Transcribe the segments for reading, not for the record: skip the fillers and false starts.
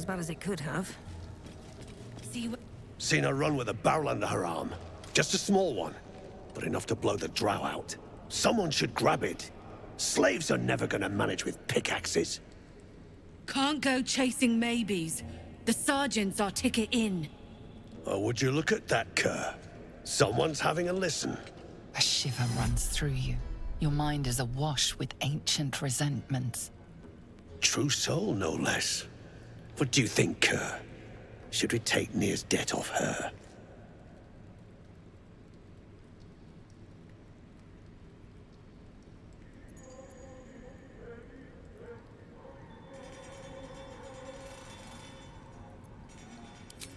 bad as it could have. Seen her run with a barrel under her arm. Just a small one, but enough to blow the drow out. Someone should grab it. Slaves are never gonna manage with pickaxes. Can't go chasing maybes. The sergeants are ticket in. Oh, would you look at that, cur? Someone's having a listen. A shiver runs through you. Your mind is awash with ancient resentments. True soul, no less. What do you think, cur? Should we take Nere's debt off her?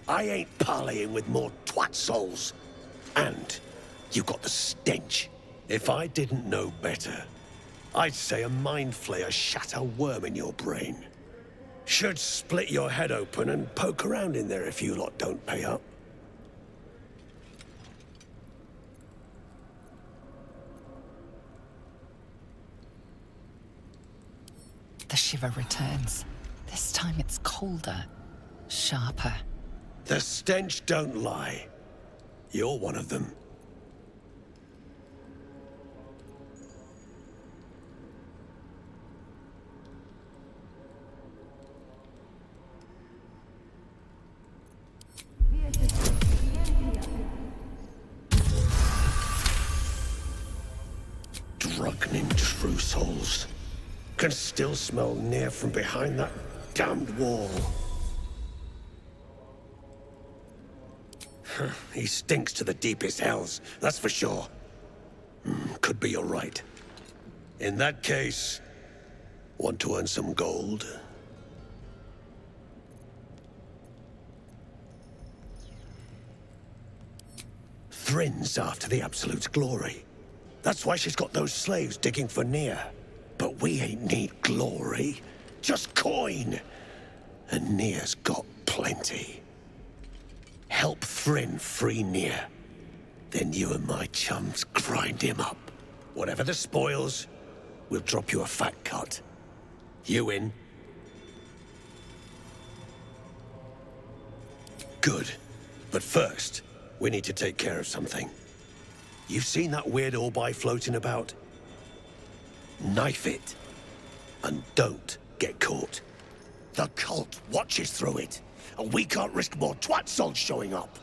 I ain't parleying with more twat souls. And you got the stench. If I didn't know better, I'd say a mind flayer shat a worm in your brain. Should split your head open and poke around in there if you lot don't pay up. The shiver returns. This time it's colder, sharper. The stench don't lie. You're one of them. Drunken true souls. Can still smell Nere from behind that damned wall. He stinks to the deepest hells, that's for sure. Could be you're right. In that case, want to earn some gold? Thrin's after the Absolute's glory. That's why she's got those slaves digging for Nere. But we ain't need glory, just coin. And Nere's got plenty. Help Thryn free Nere. Then you and my chums grind him up. Whatever the spoils, we'll drop you a fat cut. You in? Good. But first, we need to take care of something. You've seen that weird 𝗍𝗶𝗍𝗲 floating about? Knife it. And don't get caught. The cult watches through it. And we can't risk more twat souls showing up.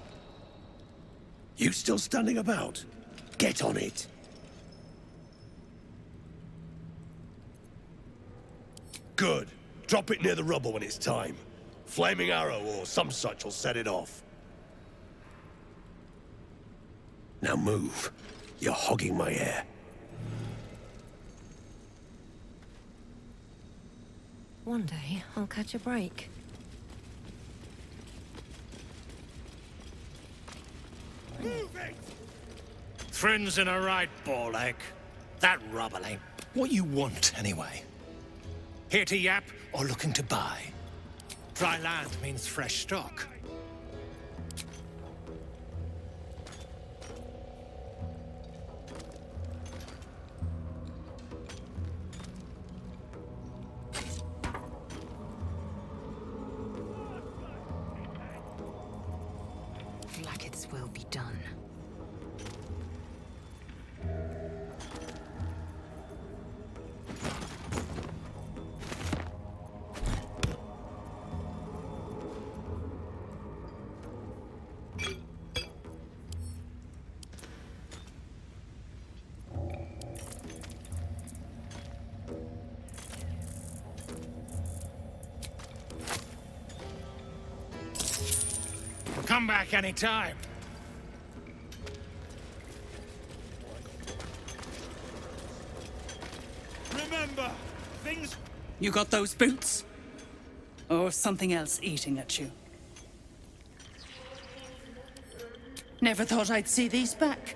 You still standing about? Get on it. Good. Drop it near the rubble when it's time. Flaming arrow or some such will set it off. Now move. You're hogging my air. One day, I'll catch a break. Move it! Thryn's in a right ball ache. That rubble ain't. What you want, anyway? Here to yap? Or looking to buy? Dry land means fresh stock. Like its will be done. Come back anytime. Remember, things... You got those boots? Or something else eating at you? Never thought I'd see these back.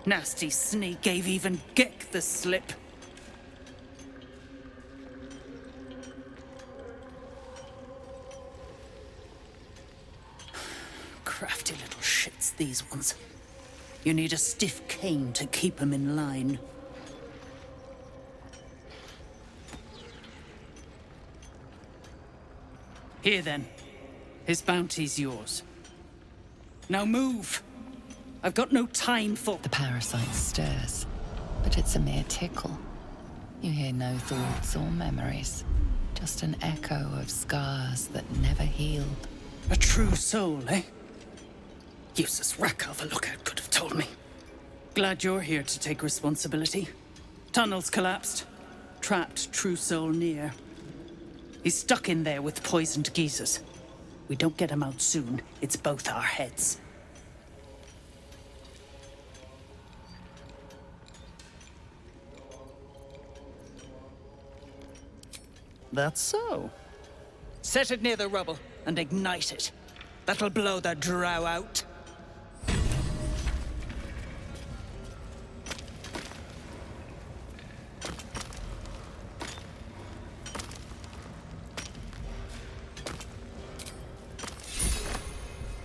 Nasty sneak gave even Gek the slip. Crafty little shits, these ones. You need a stiff cane to keep them in line. Here then, His bounty's yours. Now move! I've got no time for— The parasite stirs, but it's a mere tickle. You hear no thoughts or memories, just an echo of scars that never healed. A true soul, eh? Useless 𝗃𝗃𝗃𝗏𝗃 could have told me. Glad you're here to take responsibility. Tunnel's collapsed. Trapped true soul Nere. He's stuck in there with poisoned geezers. We don't get him out soon, it's both our heads. That's so. Set it near the rubble and ignite it. That'll blow the drow out.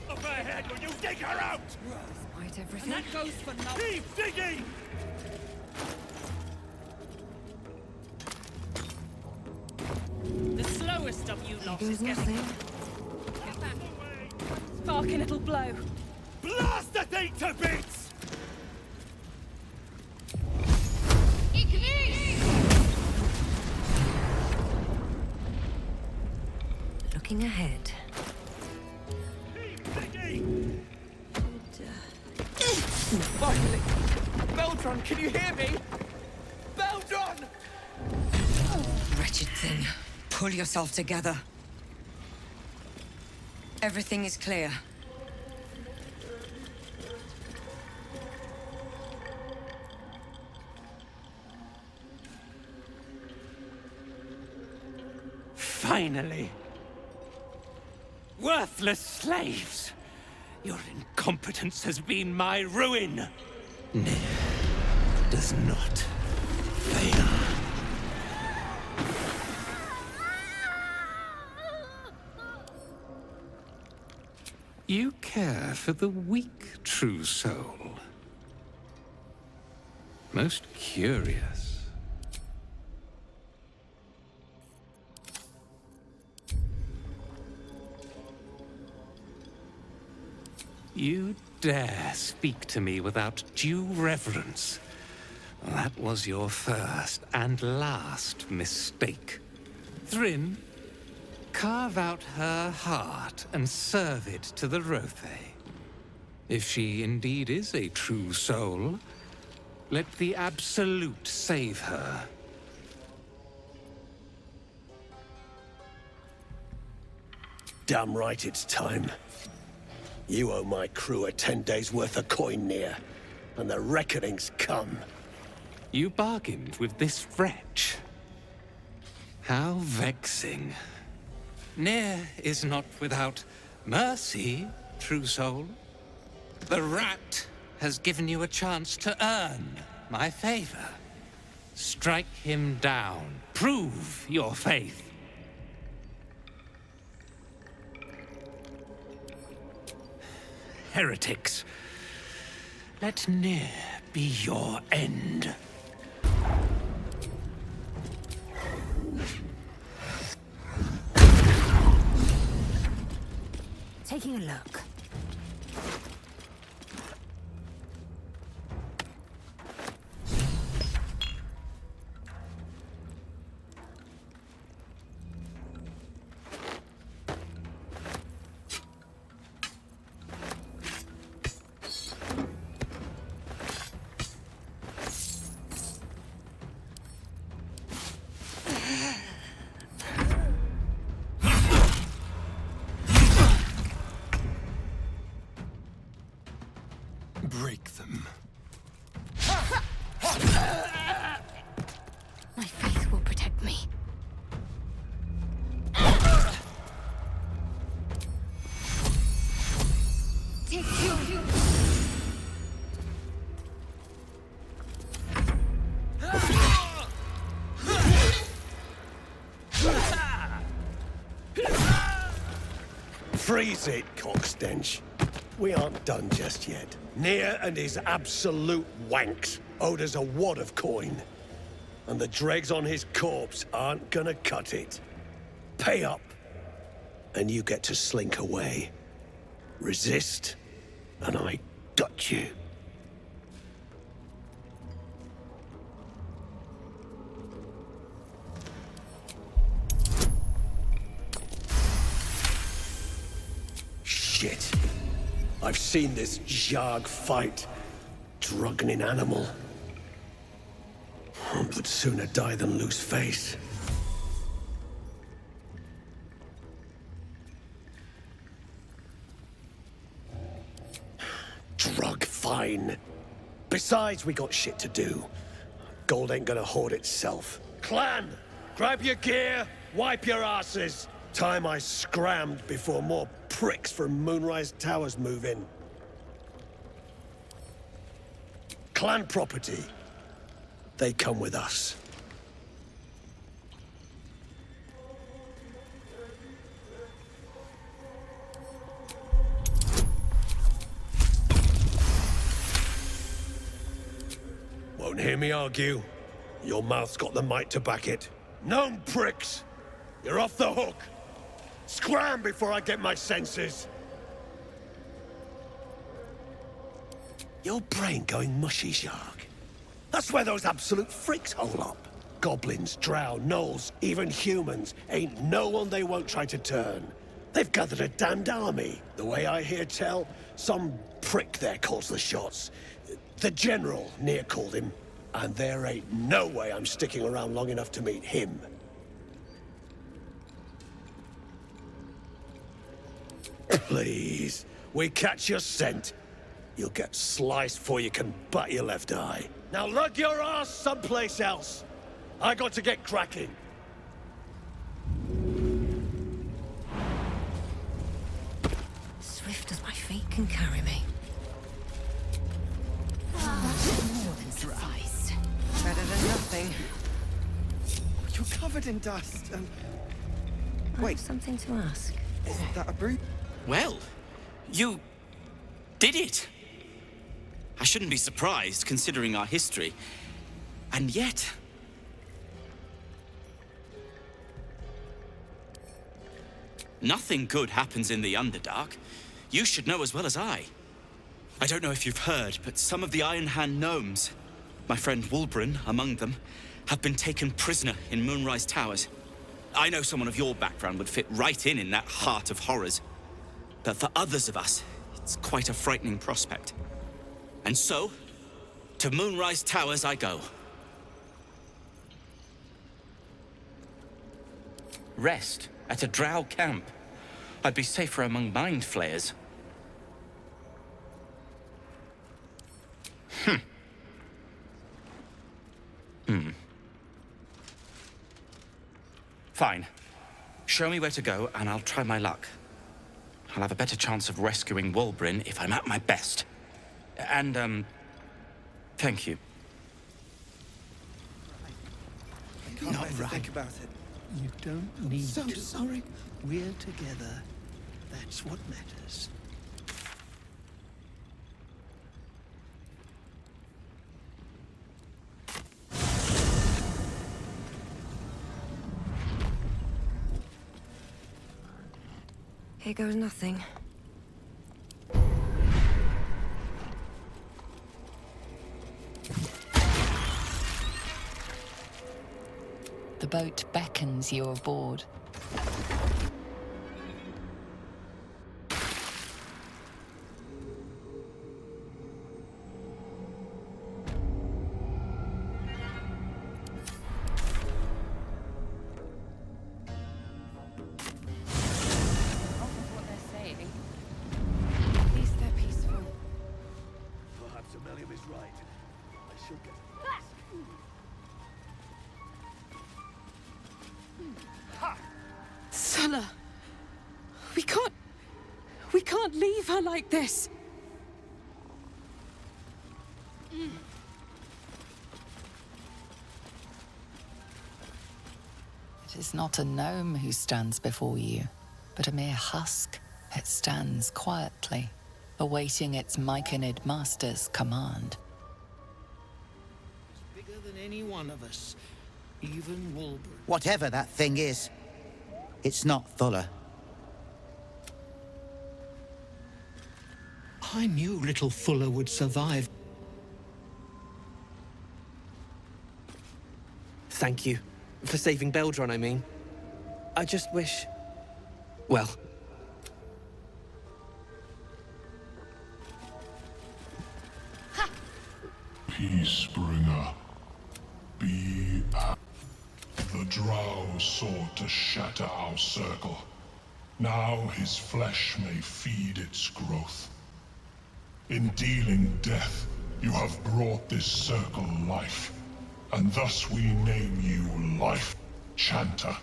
Up ahead when you dig her out! Despite everything. That goes for nothing. Keep digging! The slowest of you lot There is goes getting— nothing. Sparking it'll blow. Blast the thing to bits! Looking ahead. Keep digging! Finally! 𝗍𝗿𝗀, can you hear me? 𝗍𝗿𝗀! Wretched thing. Pull yourself together. Everything is clear. Finally! Worthless slaves! Your incompetence has been my ruin! Nere does not fail. You care for the weak, true soul. Most curious. You dare speak to me without due reverence. That was your first and last mistake. Thryn, carve out her heart and serve it to the 𝗍𝗏𝗄. If she indeed is a true soul, let the Absolute save her. Damn right it's time. You owe my crew a 10 days' worth of coin, Nere, and the reckoning's come. You bargained with this wretch. How vexing. Nere is not without mercy, true soul. The rat has given you a chance to earn my favor. Strike him down. Prove your faith. Heretics, let Nere be your end. Taking a look. Break them. My faith will protect me. Freeze it, cockstench. We aren't done just yet. Nere and his absolute wanks owed us a wad of coin. And the dregs on his corpse aren't gonna cut it. Pay up, and you get to slink away. Resist, and I gut you. Shit. I've seen this 𝗍𝗃𝗀𝗃𝗀𝗲 fight. Drugnin animal. Would sooner die than lose face. Drug fine. Besides, we got shit to do. Gold ain't gonna hoard itself. Clan! Grab your gear, wipe your asses! Time I scrammed before more pricks from Moonrise Towers move in. Clan property. They come with us. Won't hear me argue. Your mouth's got the might to back it. Known pricks! You're off the hook! Scram before I get my senses! Your brain going mushy, 𝗍𝗃𝗃𝗍𝗏. That's where those absolute freaks hole up. Goblins, drow, gnolls, even humans. Ain't no one they won't try to turn. They've gathered a damned army. The way I hear tell, some prick there calls the shots. The general, Nere called him. And there ain't no way I'm sticking around long enough to meet him. Please, we catch your scent. You'll get sliced before you can bat your left eye. Now lug your ass someplace else. I got to get cracking. Swift as my feet can carry me. More than suffice. Better than nothing. You're covered in dust. I have something to ask. Is that a brute? Well, you did it. I shouldn't be surprised, considering our history. And yet... nothing good happens in the Underdark. You should know as well as I. I don't know if you've heard, but some of the Iron Hand gnomes, my friend 𝗏𝗏 among them, have been taken prisoner in Moonrise Towers. I know someone of your background would fit right in that heart of horrors. But for others of us, it's quite a frightening prospect. And so, to Moonrise Towers I go. Rest at a drow camp. I'd be safer among mind flayers. Fine. Show me where to go, and I'll try my luck. I'll have a better chance of rescuing 𝗏𝗏 if I'm at my best. And, thank you. Not right. Think about it. You don't need so to. Sorry. We're together. That's what matters. Here goes nothing. The boat beckons you aboard. We can't leave her like this. It is not a gnome who stands before you, but a mere husk. It stands quietly, awaiting its Myconid master's command. It's bigger than any one of us, even 𝗏𝗏𝗏. Whatever that thing is, it's not 𝗏𝗏𝗏𝗏. I knew little Fuller would survive. Thank you. For saving Beldron, I mean. I just wish... Well... Peacebringer. Be at... The drow sought to shatter our circle. Now his flesh may feed its growth. In dealing death, you have brought this circle life, and thus we name you Life Chanter.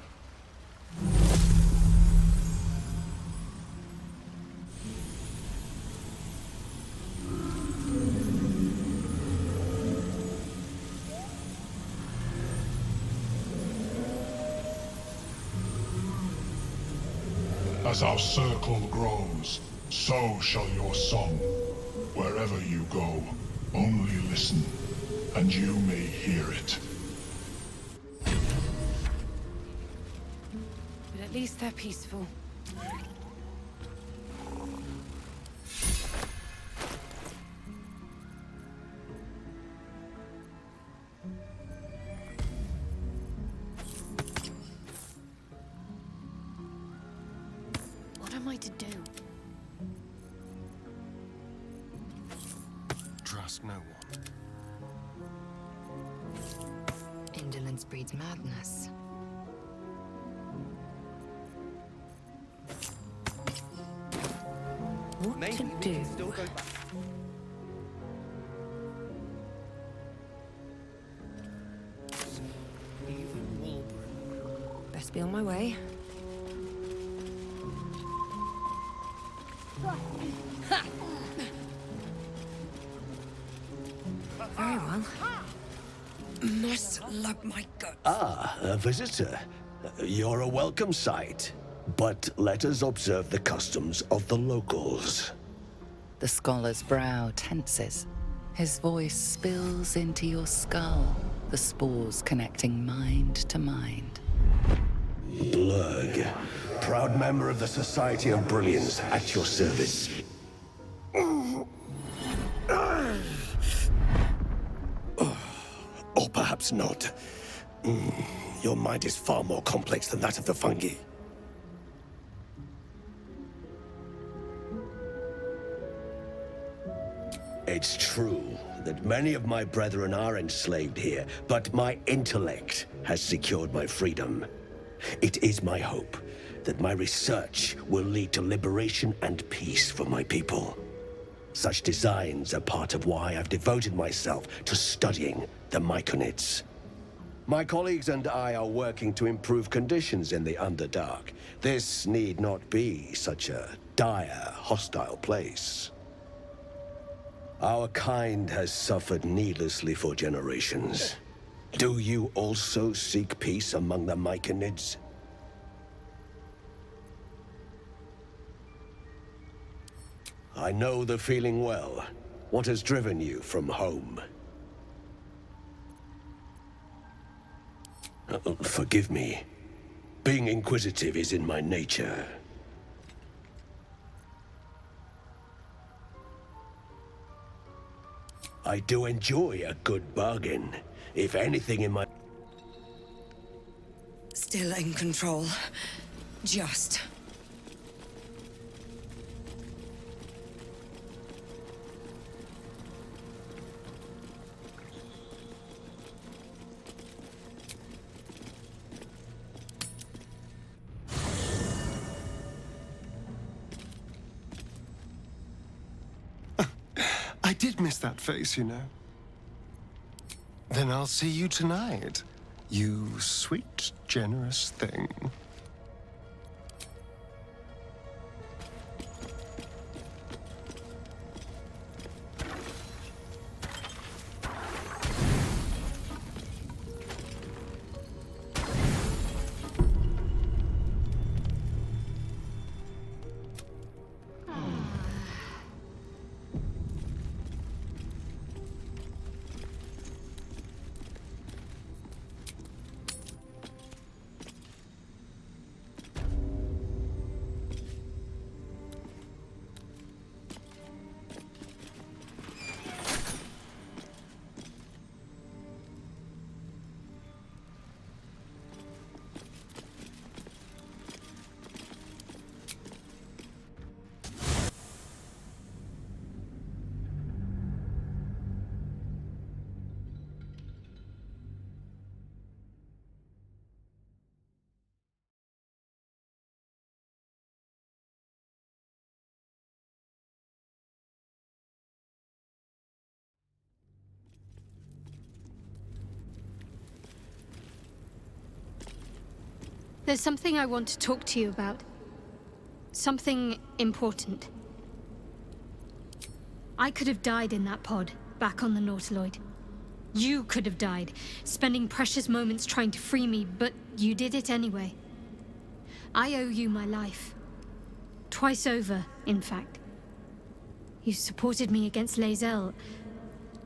As our circle grows, so shall your song. Wherever you go, only listen, and you may hear it. But at least they're peaceful. What am I to do? Trust no one. Indolence breeds madness. What Maybe to we do? can still go back. Even Wulbren. Best be on my way. Very well. Must love my guts. Ah, a visitor. You're a welcome sight. But let us observe the customs of the locals. The scholar's brow tenses. His voice spills into your skull, the spores connecting mind to mind. Blurg, proud member of the Society of Brilliance, at your service. Or perhaps not. Your mind is far more complex than that of the fungi. It's true that many of my brethren are enslaved here, but my intellect has secured my freedom. It is my hope that my research will lead to liberation and peace for my people. Such designs are part of why I've devoted myself to studying the Myconids. My colleagues and I are working to improve conditions in the Underdark. This need not be such a dire, hostile place. Our kind has suffered needlessly for generations. Do you also seek peace among the Myconids? I know the feeling well. What has driven you from home? Forgive me. Being inquisitive is in my nature. I do enjoy a good bargain. If anything in my... Still in control. Just. I did miss that face, you know. Then I'll see you tonight, you sweet, generous thing. There's something I want to talk to you about. Something important. I could have died in that pod, back on the Nautiloid. You could have died, spending precious moments trying to free me, but you did it anyway. I owe you my life. Twice over, in fact. You supported me against Lae'zel.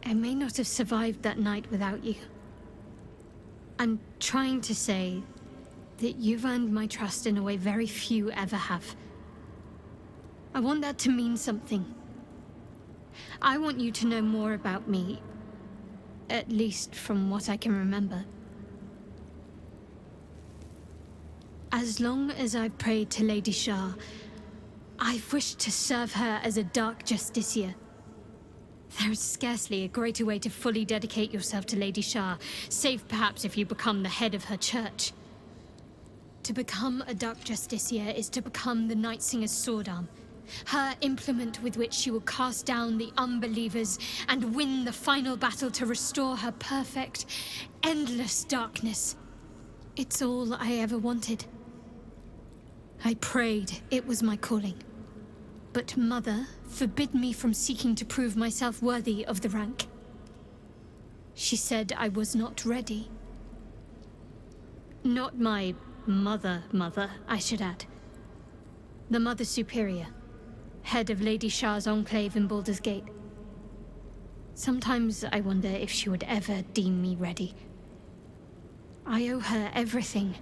I may not have survived that night without you. I'm trying to say that you've earned my trust in a way very few ever have. I want that to mean something. I want you to know more about me, at least from what I can remember. As long as I've prayed to Lady Shar, I've wished to serve her as a dark justiciar. There is scarcely a greater way to fully dedicate yourself to Lady Shar, save perhaps if you become the head of her church. To become a dark justiciar is to become the Night Singer's sword arm, her implement with which she will cast down the unbelievers and win the final battle to restore her perfect, endless darkness. It's all I ever wanted. I prayed it was my calling. But Mother forbid me from seeking to prove myself worthy of the rank. She said I was not ready. Not my mother, I should add. The Mother Superior, head of Lady Shar's enclave in Baldur's Gate. Sometimes I wonder if she would ever deem me ready. I owe her everything,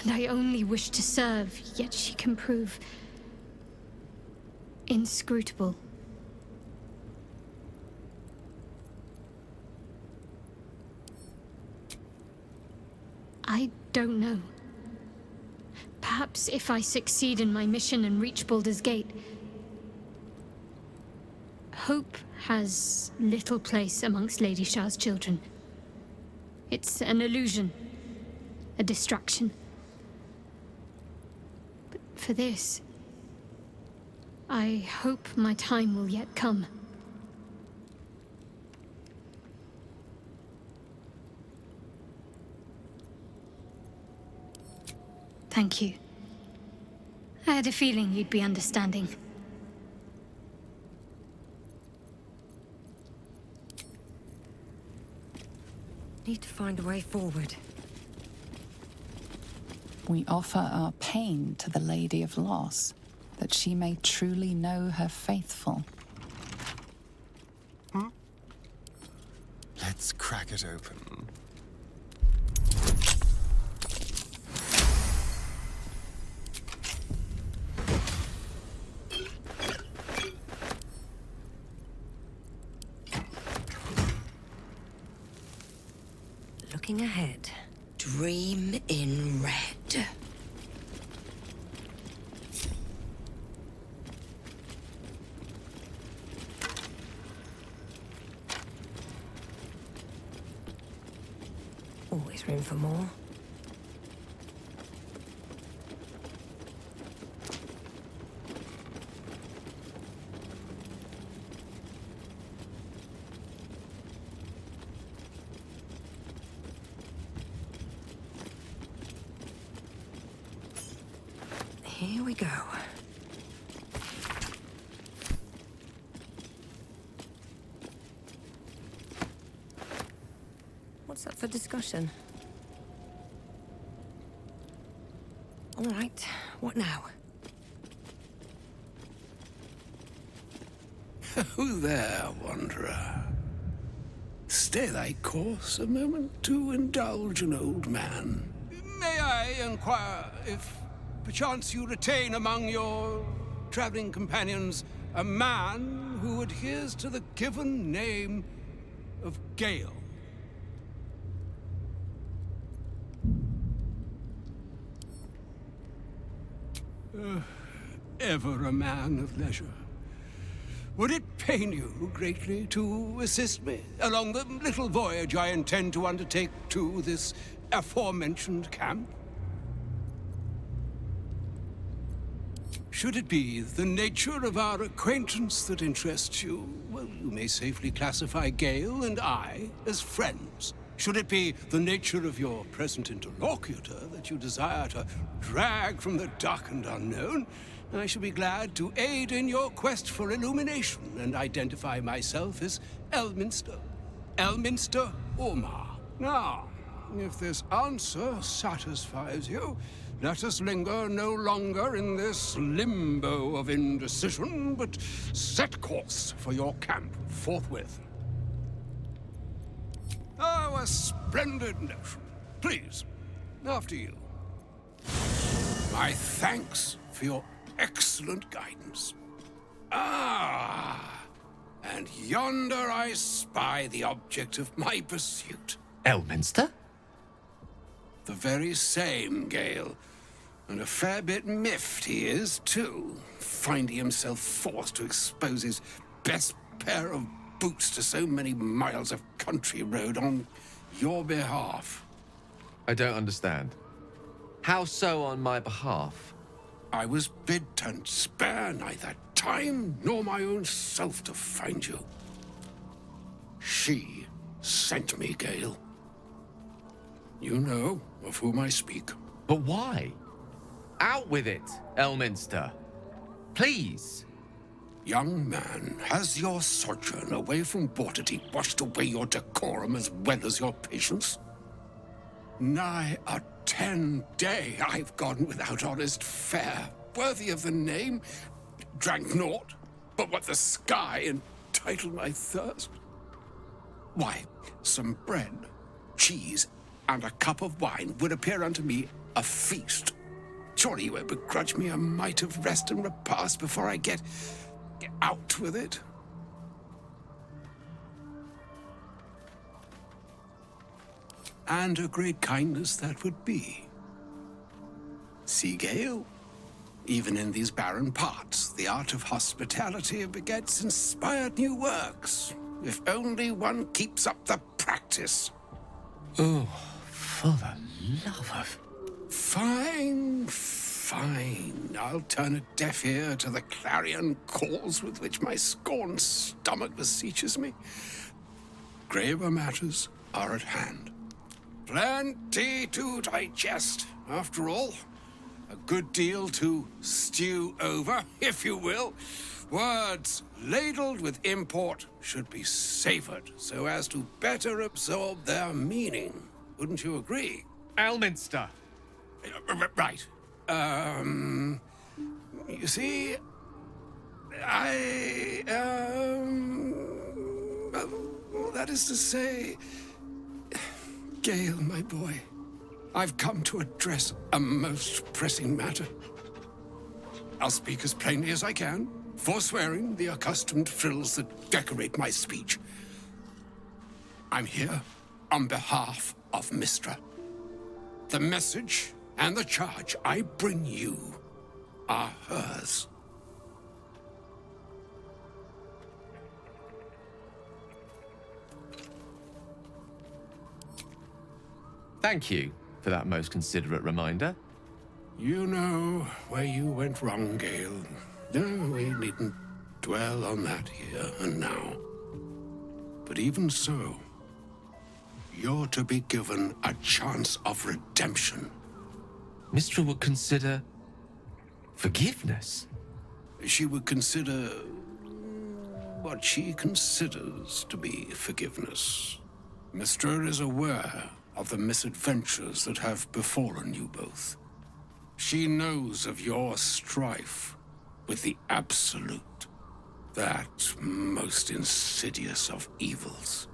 and I only wish to serve, yet she can prove inscrutable. I don't know. Perhaps if I succeed in my mission and reach Baldur's Gate, hope has little place amongst Lady Shar's children. It's an illusion, a distraction. But for this, I hope my time will yet come. Thank you. I had a feeling you'd be understanding. Need to find a way forward. We offer our pain to the Lady of Loss, that she may truly know her faithful. Let's crack it open. Looking ahead. Dream in red. Always room for more. Here we go. What's up for discussion? All right, what now? Who there, wanderer? Stay thy course a moment to indulge an old man. May I inquire if perchance you retain among your traveling companions a man who adheres to the given name of Gale? Ever a man of leisure. Would it pain you greatly to assist me along the little voyage I intend to undertake to this aforementioned camp? Should it be the nature of our acquaintance that interests you, well, you may safely classify Gale and I as friends. Should it be the nature of your present interlocutor that you desire to drag from the darkened unknown, I shall be glad to aid in your quest for illumination and identify myself as 𝗟𝗏𝗄𝗏 Orma. Now, if this answer satisfies you, let us linger no longer in this limbo of indecision, but set course for your camp forthwith. Oh, a splendid notion. Please, after you. My thanks for your excellent guidance. Ah, and yonder I spy the object of my pursuit. Elminster? The very same, Gale. And a fair bit miffed he is, too, finding himself forced to expose his best pair of boots to so many miles of country road on your behalf. I don't understand. How so on my behalf? I was bid to spare neither time nor my own self to find you. She sent me, Gale. You know of whom I speak. But why? Out with it, Elminster. Please. Young man, has your sojourn away from Waterdeep washed away your decorum as well as your patience? Nigh a 10-day I've gone without honest fare, worthy of the name, drank naught but what the sky entitled my thirst. Why, some bread, cheese, and a cup of wine would appear unto me a feast. Surely you won't begrudge me a mite of rest and repast before I get out with it. And a great kindness that would be. See, Gale, even in these barren parts, the art of hospitality begets inspired new works, if only one keeps up the practice. Oh, for the love of... Fine, fine. I'll turn a deaf ear to the clarion calls with which my scorned stomach beseeches me. Graver matters are at hand. Plenty to digest, after all. A good deal to stew over, if you will. Words ladled with import should be savored so as to better absorb their meaning. Wouldn't you agree? Elminster. Right. You see, that is to say, Gale, my boy, I've come to address a most pressing matter. I'll speak as plainly as I can, forswearing the accustomed frills that decorate my speech. I'm here on behalf of Mystra. The message and the charge I bring you are hers. Thank you for that most considerate reminder. You know where you went wrong, Gale. No, we needn't dwell on that here and now. But even so, you're to be given a chance of redemption. Mystra would consider... forgiveness? She would consider... what she considers to be forgiveness. Mystra is aware of the misadventures that have befallen you both. She knows of your strife with the Absolute, that most insidious of evils.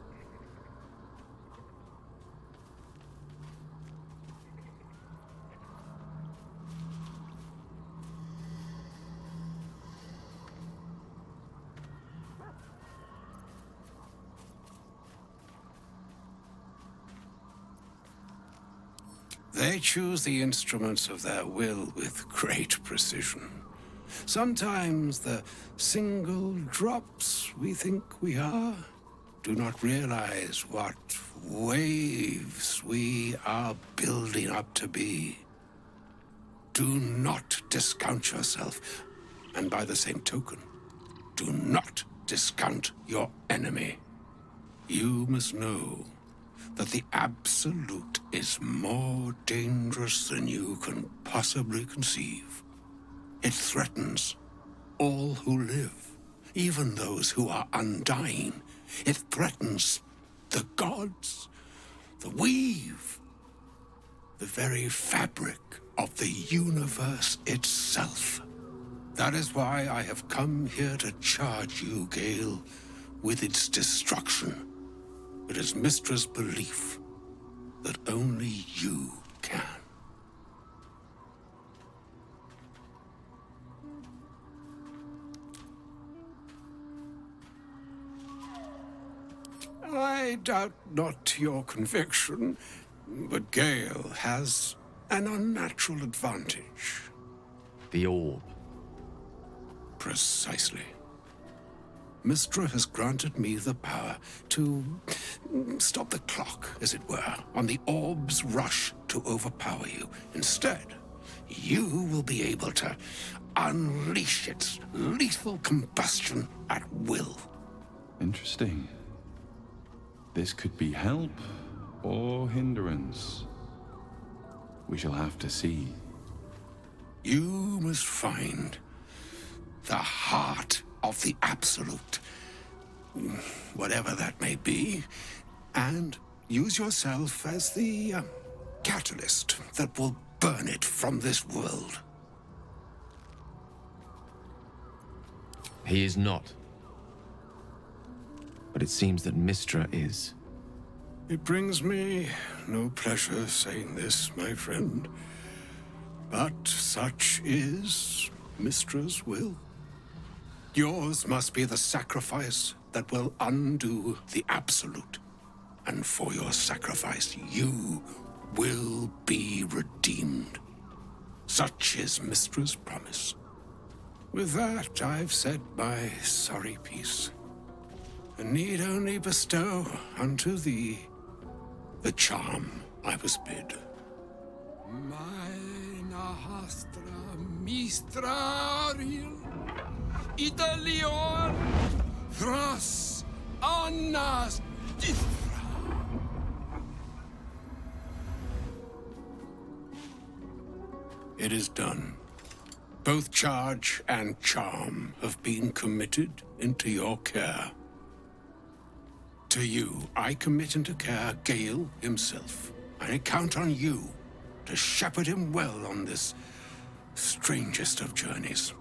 They choose the instruments of their will with great precision. Sometimes the single drops we think we are do not realize what waves we are building up to be. Do not discount yourself, and by the same token, do not discount your enemy. You must know that the Absolute is more dangerous than you can possibly conceive. It threatens all who live, even those who are undying. It threatens the gods, the weave, the very fabric of the universe itself. That is why I have come here to charge you, Gale, with its destruction. It is Mystra's belief that only you can. I doubt not your conviction, but Gale has an unnatural advantage. The orb. Precisely. Mystra has granted me the power to stop the clock, as it were, on the orb's rush to overpower you. Instead, you will be able to unleash its lethal combustion at will. Interesting. This could be help or hindrance. We shall have to see. You must find the heart of the Absolute, whatever that may be, and use yourself as the catalyst that will burn it from this world. He is not. But it seems that Mystra is. It brings me no pleasure saying this, my friend, but such is Mystra's will. Yours must be the sacrifice that will undo the Absolute. And for your sacrifice, you will be redeemed. Such is Mystra's promise. With that, I've said my sorry piece, and need only bestow unto thee the charm I was bid. Maina hastra mistraril Italion thras annas dithra. It is done. Both charge and charm have been committed into your care. To you, I commit into care Gale himself. I count on you to shepherd him well on this strangest of journeys.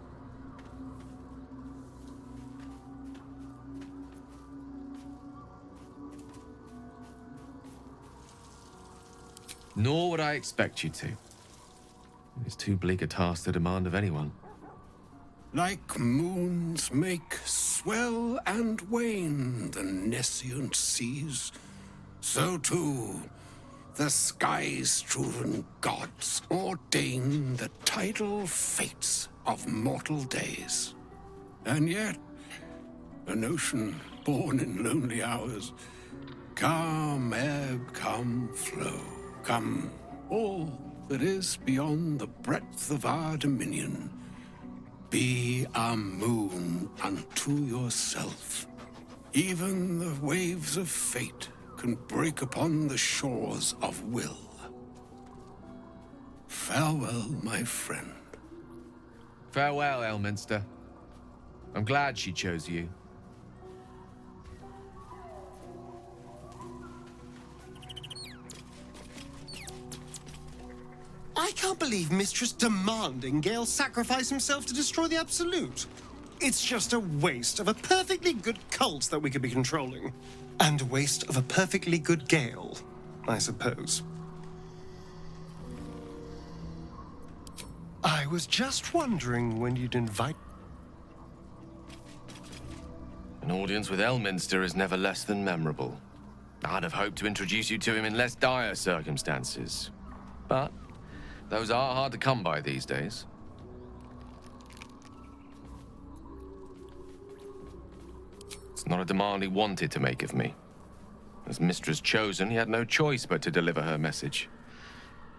Nor would I expect you to. It's too bleak a task to demand of anyone. Like moons make swell and wane the nescient seas, so too the sky-strewn gods ordain the tidal fates of mortal days. And yet, an ocean born in lonely hours, come ebb, come flow, come all that is beyond the breadth of our dominion. Be a moon unto yourself. Even the waves of fate can break upon the shores of will. Farewell, my friend. Farewell, Elminster. I'm glad she chose you. I can't believe Mistress demanding Gale sacrifice himself to destroy the Absolute. It's just a waste of a perfectly good cult that we could be controlling. And a waste of a perfectly good Gale, I suppose. I was just wondering when you'd invite... An audience with Elminster is never less than memorable. I'd have hoped to introduce you to him in less dire circumstances. But those are hard to come by these days. It's not a demand he wanted to make of me. As Mistress chosen, he had no choice but to deliver her message,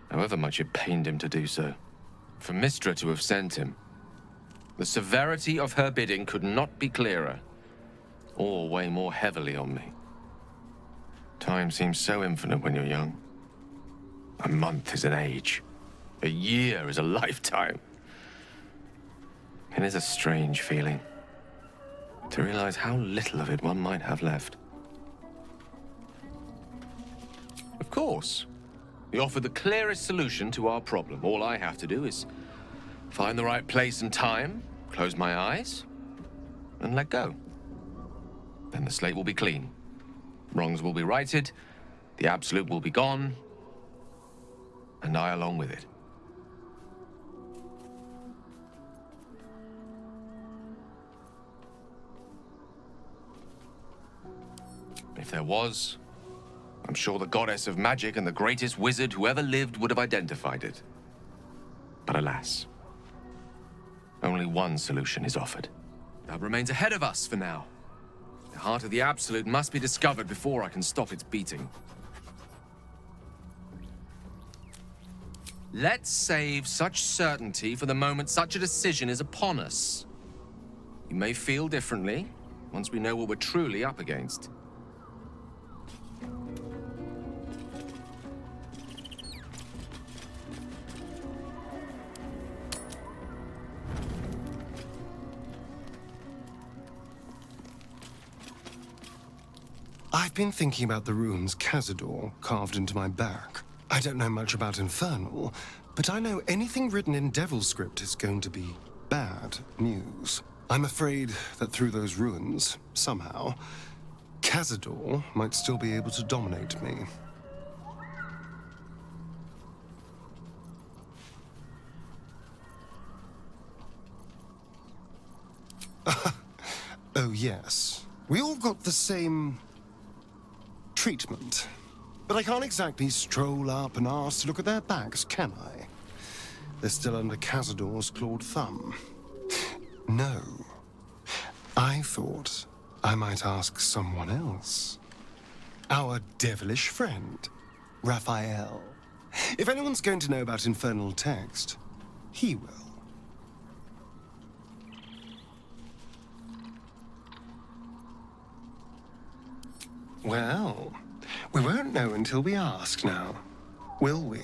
however much it pained him to do so. For Mystra to have sent him, the severity of her bidding could not be clearer, or weigh more heavily on me. Time seems so infinite when you're young. A month is an age. A year is a lifetime. It is a strange feeling to realize how little of it one might have left. Of course, we offer the clearest solution to our problem. All I have to do is find the right place and time, close my eyes, and let go. Then the slate will be clean. Wrongs will be righted, the absolute will be gone, and I along with it. If there was, I'm sure the goddess of magic and the greatest wizard who ever lived would have identified it. But alas, only one solution is offered. That remains ahead of us for now. The heart of the Absolute must be discovered before I can stop its beating. Let's save such certainty for the moment such a decision is upon us. You may feel differently once we know what we're truly up against. I've been thinking about the runes 𝗏𝗃 carved into my back. I don't know much about Infernal, but I know anything written in Devil script is going to be bad news. I'm afraid that through those ruins, somehow, 𝗏𝗃 might still be able to dominate me. Oh yes, we all got the same treatment. But I can't exactly stroll up and ask to look at their backs, can I? They're still under 𝗏𝗃's clawed thumb. No. I thought I might ask someone else. Our devilish friend, Raphael. If anyone's going to know about infernal text, he will. Well, we won't know until we ask now, will we?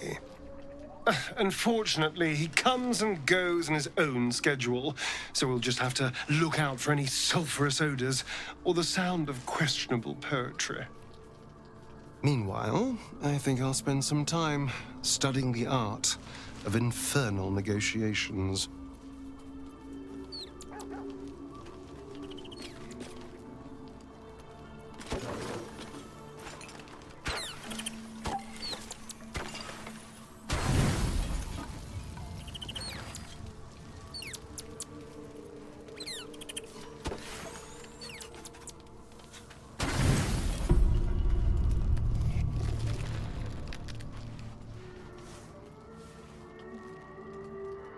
Unfortunately, he comes and goes in his own schedule, so we'll just have to look out for any sulphurous odors or the sound of questionable poetry. Meanwhile, I think I'll spend some time studying the art of infernal negotiations.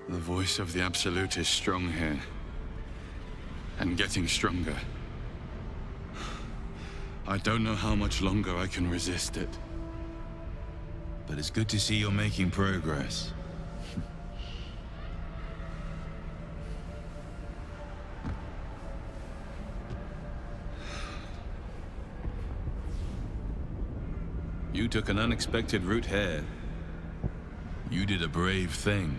The voice of the Absolute is strong here. And getting stronger. I don't know how much longer I can resist it. But it's good to see you're making progress. You took an unexpected route here. You did a brave thing.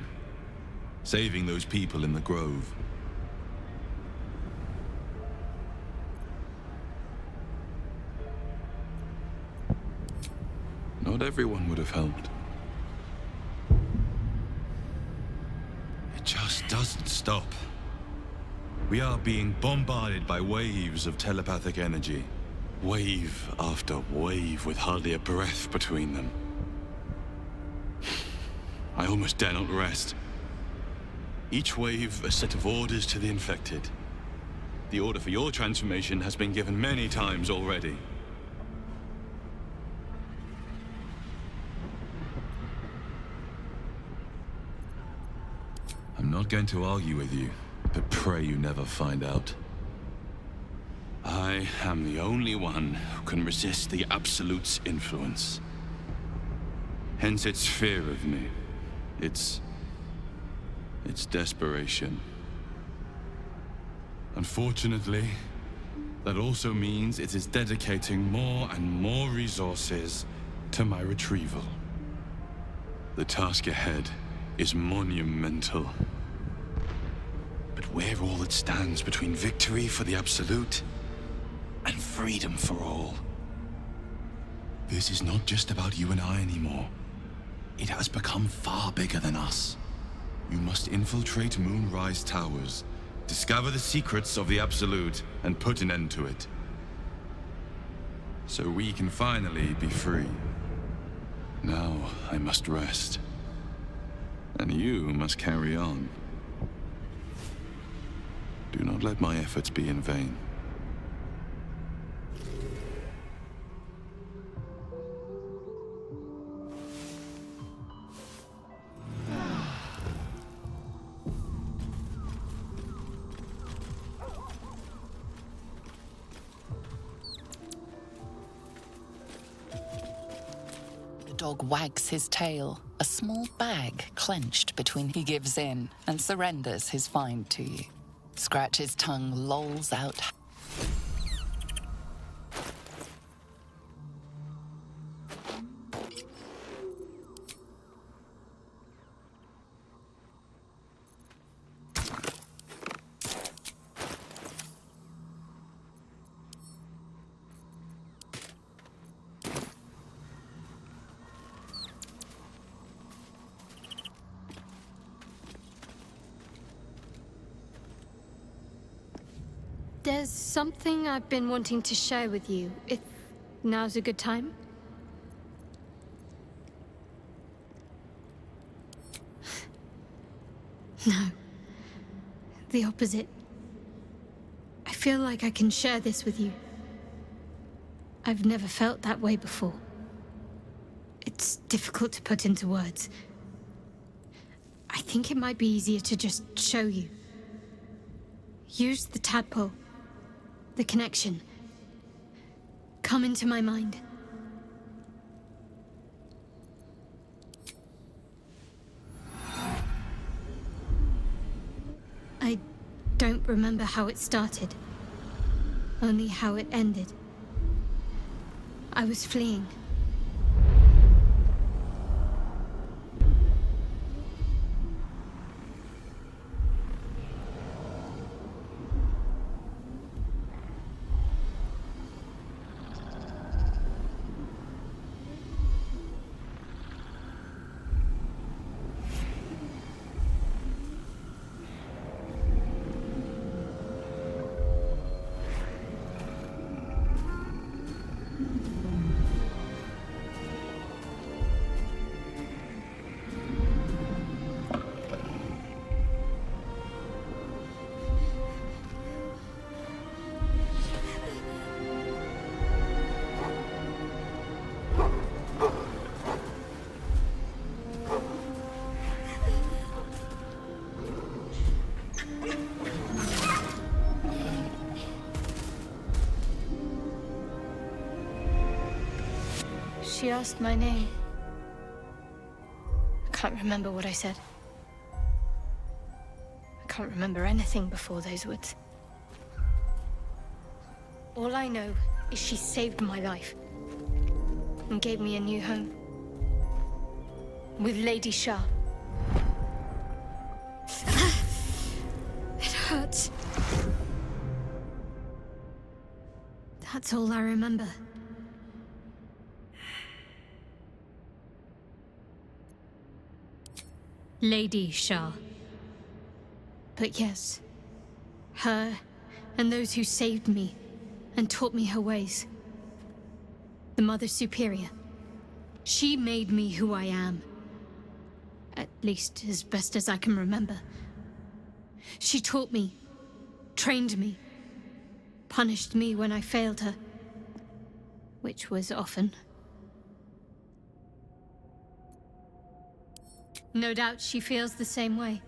Saving those people in the grove. Not everyone would have helped. It just doesn't stop. We are being bombarded by waves of telepathic energy. Wave after wave with hardly a breath between them. I almost dare not rest. Each wave a set of orders to the infected. The order for your transformation has been given many times already. I'm not going to argue with you, but pray you never find out. I am the only one who can resist the Absolute's influence. Hence its fear of me. Its desperation. Unfortunately, That also means it is dedicating more and more resources to my retrieval. The task ahead is monumental. But we're all that stands between victory for the Absolute and freedom for all. This is not just about you and I anymore. It has become far bigger than us. You must infiltrate Moonrise Towers, discover the secrets of the Absolute, and put an end to it. So we can finally be free. Now I must rest. And you must carry on. Do not let my efforts be in vain. The dog wags his tail, a small bag clenched between. He gives in and surrenders his find to you. Scratch's tongue lolls out. There's something I've been wanting to share with you, if now's a good time. No. The opposite. I feel like I can share this with you. I've never felt that way before. It's difficult to put into words. I think it might be easier to just show you. Use the tadpole. The connection. Come into my mind. I don't remember how it started. Only how it ended. I was fleeing. She asked my name. I can't remember what I said. I can't remember anything before those words. All I know is she saved my life and gave me a new home with Lady Shah. It hurts. That's all I remember. Lady Shah. But yes, her and those who saved me and taught me her ways. The Mother Superior. She made me who I am. At least as best as I can remember. She taught me, trained me, punished me when I failed her, which was often. No doubt she feels the same way.